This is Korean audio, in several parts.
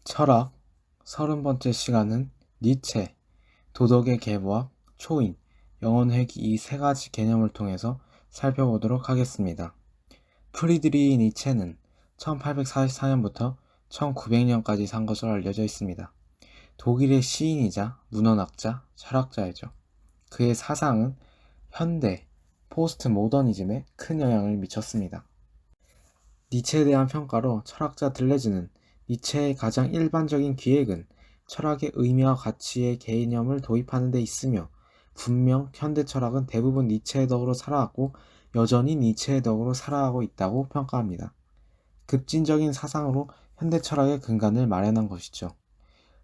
철학 30번째 시간은 니체, 도덕의 계보학, 초인, 영혼회귀 이 세 가지 개념을 통해서 살펴보도록 하겠습니다. 프리드리히 니체는 1844년부터 1900년까지 산 것으로 알려져 있습니다. 독일의 시인이자 문헌학자, 철학자이죠. 그의 사상은 현대, 포스트 모더니즘에 큰 영향을 미쳤습니다. 니체에 대한 평가로 철학자 들레즈는 니체의 가장 일반적인 기획은 철학의 의미와 가치의 개념을 도입하는 데 있으며 분명 현대 철학은 대부분 니체의 덕으로 살아왔고 여전히 니체의 덕으로 살아가고 있다고 평가합니다. 급진적인 사상으로 현대 철학의 근간을 마련한 것이죠.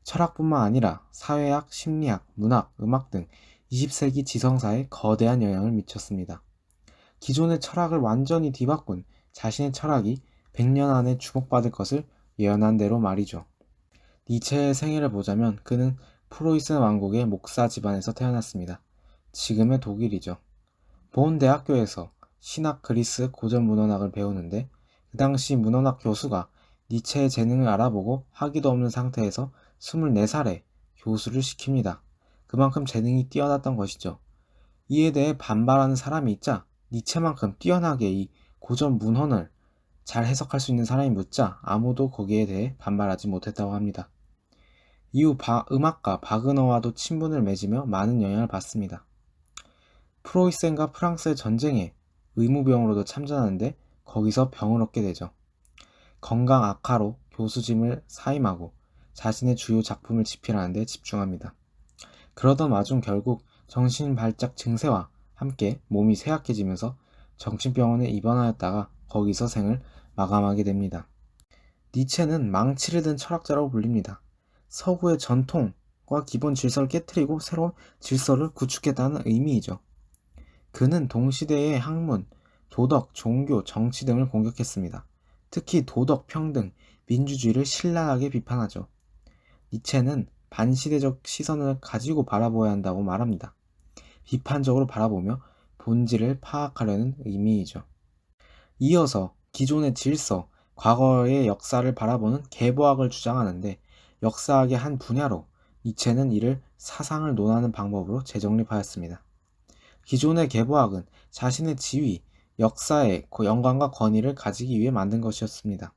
철학뿐만 아니라 사회학, 심리학, 문학, 음악 등 20세기 지성사에 거대한 영향을 미쳤습니다. 기존의 철학을 완전히 뒤바꾼 자신의 철학이 100년 안에 주목받을 것을 예언한 대로 말이죠. 니체의 생애를 보자면 그는 프로이센 왕국의 목사 집안에서 태어났습니다. 지금의 독일이죠. 본 대학교에서 신학, 그리스, 고전 문헌학을 배우는데 그 당시 문헌학 교수가 니체의 재능을 알아보고 학위도 없는 상태에서 24살에 교수를 시킵니다. 그만큼 재능이 뛰어났던 것이죠. 이에 대해 반발하는 사람이 있자 니체만큼 뛰어나게 이 고전 문헌을 잘 해석할 수 있는 사람이 묻자 아무도 거기에 대해 반발하지 못했다고 합니다. 이후 음악가 바그너와도 친분을 맺으며 많은 영향을 받습니다. 프로이센과 프랑스의 전쟁에 의무병으로도 참전하는데 거기서 병을 얻게 되죠. 건강 악화로 교수짐을 사임하고 자신의 주요 작품을 집필하는 데 집중합니다. 그러던 와중 결국 정신발작 증세와 함께 몸이 쇠약해지면서 정신병원에 입원하였다가 거기서 생을 마감하게 됩니다. 니체는 망치를 든 철학자라고 불립니다. 서구의 전통과 기본 질서를 깨뜨리고 새로운 질서를 구축했다는 의미이죠. 그는 동시대의 학문, 도덕, 종교, 정치 등을 공격했습니다. 특히 도덕, 평등, 민주주의를 신랄하게 비판하죠. 니체는 반시대적 시선을 가지고 바라보아야 한다고 말합니다. 비판적으로 바라보며 본질을 파악하려는 의미이죠. 이어서 기존의 질서, 과거의 역사를 바라보는 계보학을 주장하는데 역사학의 한 분야로 니체는 이를 사상을 논하는 방법으로 재정립하였습니다. 기존의 계보학은 자신의 지위, 역사의 영광과 권위를 가지기 위해 만든 것이었습니다.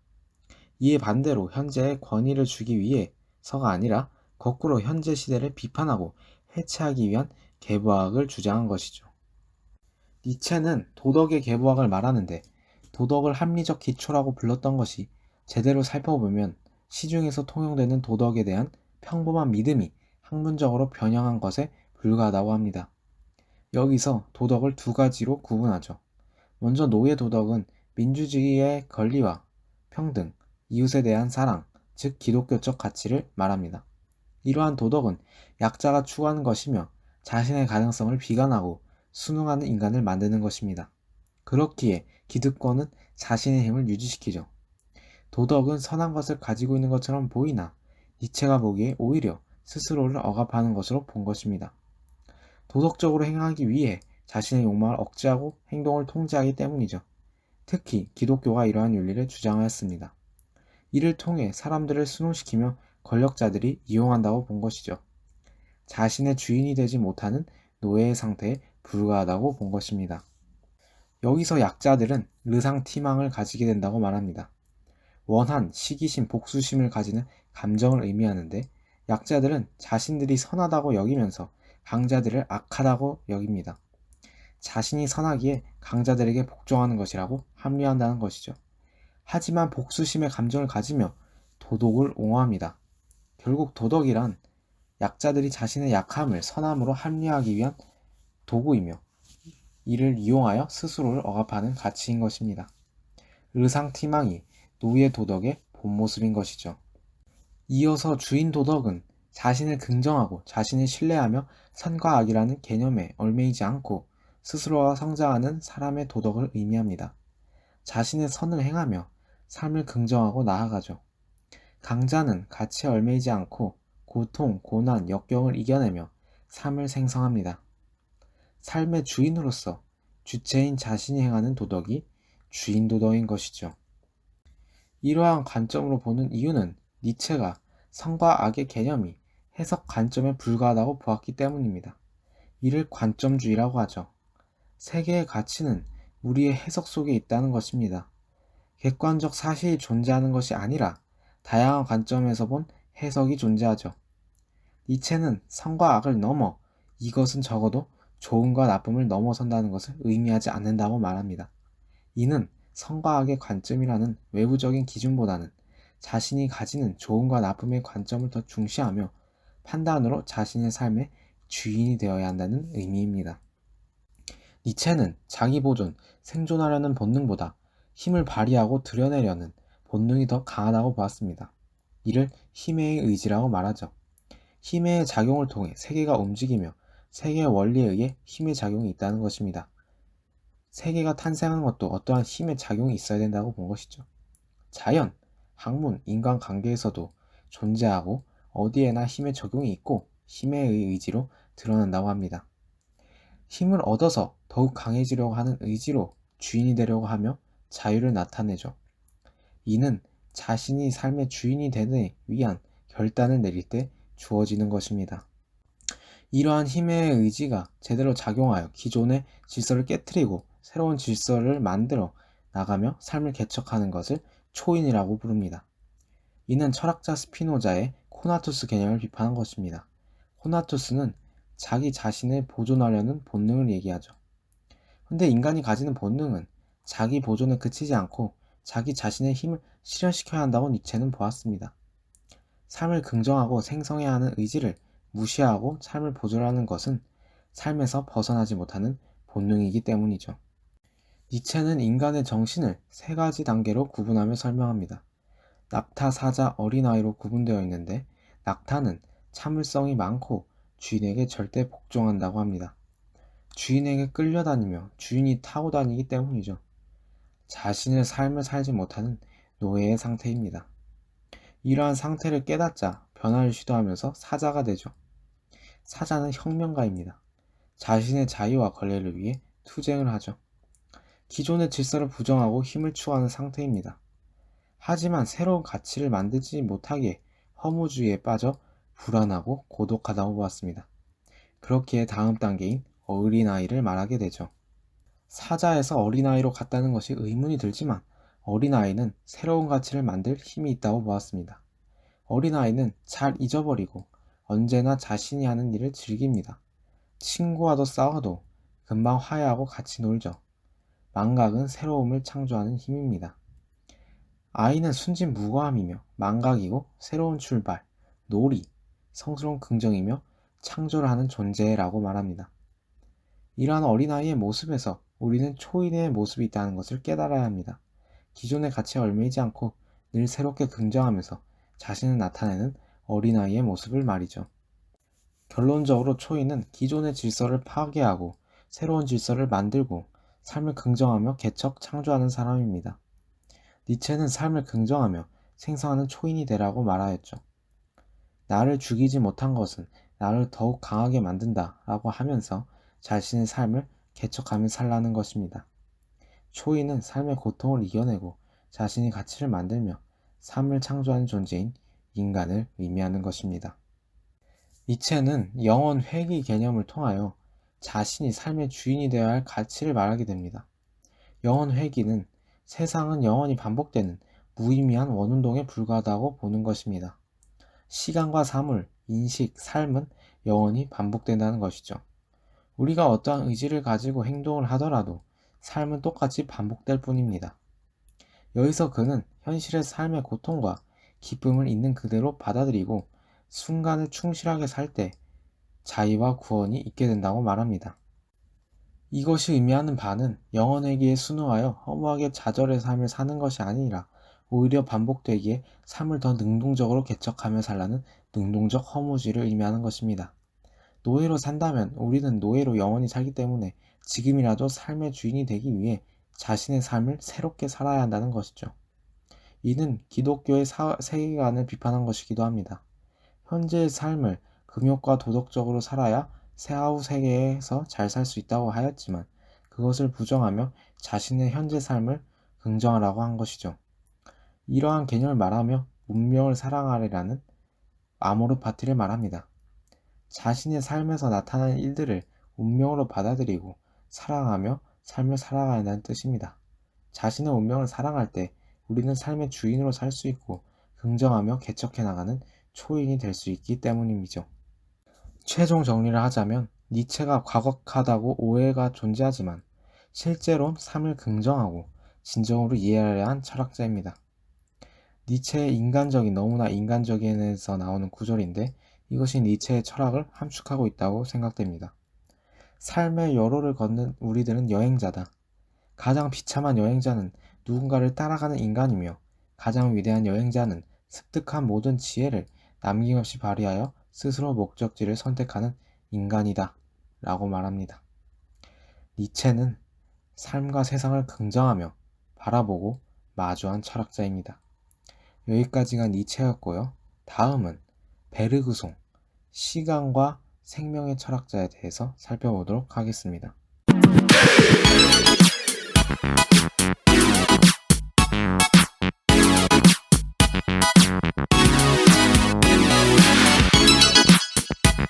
이에 반대로 현재의 권위를 주기 위해서가 아니라 거꾸로 현재 시대를 비판하고 해체하기 위한 계보학을 주장한 것이죠. 니체는 도덕의 계보학을 말하는데 도덕을 합리적 기초라고 불렀던 것이 제대로 살펴보면 시중에서 통용되는 도덕에 대한 평범한 믿음이 학문적으로 변형한 것에 불과하다고 합니다. 여기서 도덕을 두 가지로 구분하죠. 먼저 노예 도덕은 민주주의의 권리와 평등, 이웃에 대한 사랑, 즉 기독교적 가치를 말합니다. 이러한 도덕은 약자가 추구하는 것이며 자신의 가능성을 비관하고 순응하는 인간을 만드는 것입니다. 그렇기에 기득권은 자신의 힘을 유지시키죠. 도덕은 선한 것을 가지고 있는 것처럼 보이나 니체가 보기에 오히려 스스로를 억압하는 것으로 본 것입니다. 도덕적으로 행하기 위해 자신의 욕망을 억제하고 행동을 통제하기 때문이죠. 특히 기독교가 이러한 윤리를 주장하였습니다. 이를 통해 사람들을 순응시키며 권력자들이 이용한다고 본 것이죠. 자신의 주인이 되지 못하는 노예의 상태에 불과하다고 본 것입니다. 여기서 약자들은 르상티망을 가지게 된다고 말합니다. 원한, 시기심, 복수심을 가지는 감정을 의미하는데 약자들은 자신들이 선하다고 여기면서 강자들을 악하다고 여깁니다. 자신이 선하기에 강자들에게 복종하는 것이라고 합리화한다는 것이죠. 하지만 복수심의 감정을 가지며 도덕을 옹호합니다. 결국 도덕이란 약자들이 자신의 약함을 선함으로 합리화하기 위한 도구이며 이를 이용하여 스스로를 억압하는 가치인 것입니다. 르상티망이 노예 도덕의 본 모습인 것이죠. 이어서 주인 도덕은 자신을 긍정하고 자신을 신뢰하며 선과 악이라는 개념에 얽매이지 않고 스스로가 성장하는 사람의 도덕을 의미합니다. 자신의 선을 행하며 삶을 긍정하고 나아가죠. 강자는 가치에 얽매이지 않고 고통, 고난, 역경을 이겨내며 삶을 생성합니다. 삶의 주인으로서 주체인 자신이 행하는 도덕이 주인 도덕인 것이죠. 이러한 관점으로 보는 이유는 니체가 선과 악의 개념이 해석 관점에 불과하다고 보았기 때문입니다. 이를 관점주의라고 하죠. 세계의 가치는 우리의 해석 속에 있다는 것입니다. 객관적 사실이 존재하는 것이 아니라 다양한 관점에서 본 해석이 존재하죠. 니체는 선과 악을 넘어 이것은 적어도 좋음과 나쁨을 넘어선다는 것을 의미하지 않는다고 말합니다. 이는 선과 악의 관점이라는 외부적인 기준보다는 자신이 가지는 좋음과 나쁨의 관점을 더 중시하며 판단으로 자신의 삶의 주인이 되어야 한다는 의미입니다. 니체는 자기 보존, 생존하려는 본능보다 힘을 발휘하고 드러내려는 본능이 더 강하다고 보았습니다. 이를 힘의 의지라고 말하죠. 힘의 작용을 통해 세계가 움직이며 세계의 원리에 의해 힘의 작용이 있다는 것입니다. 세계가 탄생한 것도 어떠한 힘의 작용이 있어야 된다고 본 것이죠. 자연, 학문, 인간관계에서도 존재하고 어디에나 힘의 적용이 있고 힘의 의지로 드러난다고 합니다. 힘을 얻어서 더욱 강해지려고 하는 의지로 주인이 되려고 하며 자유를 나타내죠. 이는 자신이 삶의 주인이 되기 위한 결단을 내릴 때 주어지는 것입니다. 이러한 힘의 의지가 제대로 작용하여 기존의 질서를 깨트리고 새로운 질서를 만들어 나가며 삶을 개척하는 것을 초인이라고 부릅니다. 이는 철학자 스피노자의 코나투스 개념을 비판한 것입니다. 코나투스는 자기 자신을 보존하려는 본능을 얘기하죠. 근데 인간이 가지는 본능은 자기 보존에 그치지 않고 자기 자신의 힘을 실현시켜야 한다고 니체는 보았습니다. 삶을 긍정하고 생성해야 하는 의지를 무시하고 삶을 보존하는 것은 삶에서 벗어나지 못하는 본능이기 때문이죠. 니체는 인간의 정신을 세 가지 단계로 구분하며 설명합니다. 낙타, 사자, 어린아이로 구분되어 있는데 낙타는 참을성이 많고 주인에게 절대 복종한다고 합니다. 주인에게 끌려다니며 주인이 타고 다니기 때문이죠. 자신의 삶을 살지 못하는 노예의 상태입니다. 이러한 상태를 깨닫자 변화를 시도하면서 사자가 되죠. 사자는 혁명가입니다. 자신의 자유와 권리를 위해 투쟁을 하죠. 기존의 질서를 부정하고 힘을 추구하는 상태입니다. 하지만 새로운 가치를 만들지 못하기에 허무주의에 빠져 불안하고 고독하다고 보았습니다. 그렇기에 다음 단계인 어린아이를 말하게 되죠. 사자에서 어린아이로 갔다는 것이 의문이 들지만 어린아이는 새로운 가치를 만들 힘이 있다고 보았습니다. 어린아이는 잘 잊어버리고 언제나 자신이 하는 일을 즐깁니다. 친구와도 싸워도 금방 화해하고 같이 놀죠. 망각은 새로움을 창조하는 힘입니다. 아이는 순진무구함이며 망각이고 새로운 출발, 놀이, 성스러운 긍정이며 창조를 하는 존재라고 말합니다. 이러한 어린아이의 모습에서 우리는 초인의 모습이 있다는 것을 깨달아야 합니다. 기존의 가치에 얽매이지 않고 늘 새롭게 긍정하면서 자신을 나타내는 어린아이의 모습을 말이죠. 결론적으로 초인은 기존의 질서를 파괴하고 새로운 질서를 만들고 삶을 긍정하며 개척, 창조하는 사람입니다. 니체는 삶을 긍정하며 생성하는 초인이 되라고 말하였죠. 나를 죽이지 못한 것은 나를 더욱 강하게 만든다 라고 하면서 자신의 삶을 개척하며 살라는 것입니다. 초인은 삶의 고통을 이겨내고 자신의 가치를 만들며 삶을 창조하는 존재인 인간을 의미하는 것입니다. 니체는 영원 회귀 개념을 통하여 자신이 삶의 주인이 되어야 할 가치를 말하게 됩니다. 영원 회귀는 세상은 영원히 반복되는 무의미한 원운동에 불과하다고 보는 것입니다. 시간과 사물, 인식, 삶은 영원히 반복된다는 것이죠. 우리가 어떠한 의지를 가지고 행동을 하더라도 삶은 똑같이 반복될 뿐입니다. 여기서 그는 현실의 삶의 고통과 기쁨을 있는 그대로 받아들이고 순간을 충실하게 살 때 자유와 구원이 있게 된다고 말합니다. 이것이 의미하는 바는 영원회귀에 순응하여 허무하게 좌절의 삶을 사는 것이 아니라 오히려 반복되기에 삶을 더 능동적으로 개척하며 살라는 능동적 허무주의를 의미하는 것입니다. 노예로 산다면 우리는 노예로 영원히 살기 때문에 지금이라도 삶의 주인이 되기 위해 자신의 삶을 새롭게 살아야 한다는 것이죠. 이는 기독교의 세계관을 비판한 것이기도 합니다. 현재의 삶을 금욕과 도덕적으로 살아야 새하우 세계에서 잘 살 수 있다고 하였지만 그것을 부정하며 자신의 현재 삶을 긍정하라고 한 것이죠. 이러한 개념을 말하며 문명을 사랑하리라는 아모르 파티를 말합니다. 자신의 삶에서 나타나는 일들을 운명으로 받아들이고 사랑하며 삶을 살아가야 한다는 뜻입니다. 자신의 운명을 사랑할 때 우리는 삶의 주인으로 살 수 있고 긍정하며 개척해 나가는 초인이 될 수 있기 때문이죠. 최종 정리를 하자면 니체가 과격하다고 오해가 존재하지만 실제로 삶을 긍정하고 진정으로 이해하려 한 철학자입니다. 니체의 인간적인 너무나 인간적인에서 나오는 구절인데 이것이 니체의 철학을 함축하고 있다고 생각됩니다. 삶의 여로를 걷는 우리들은 여행자다. 가장 비참한 여행자는 누군가를 따라가는 인간이며 가장 위대한 여행자는 습득한 모든 지혜를 남김없이 발휘하여 스스로 목적지를 선택하는 인간이다 라고 말합니다. 니체는 삶과 세상을 긍정하며 바라보고 마주한 철학자입니다. 여기까지가 니체였고요. 다음은 베르그송, 시간과 생명의 철학자에 대해서 살펴보도록 하겠습니다.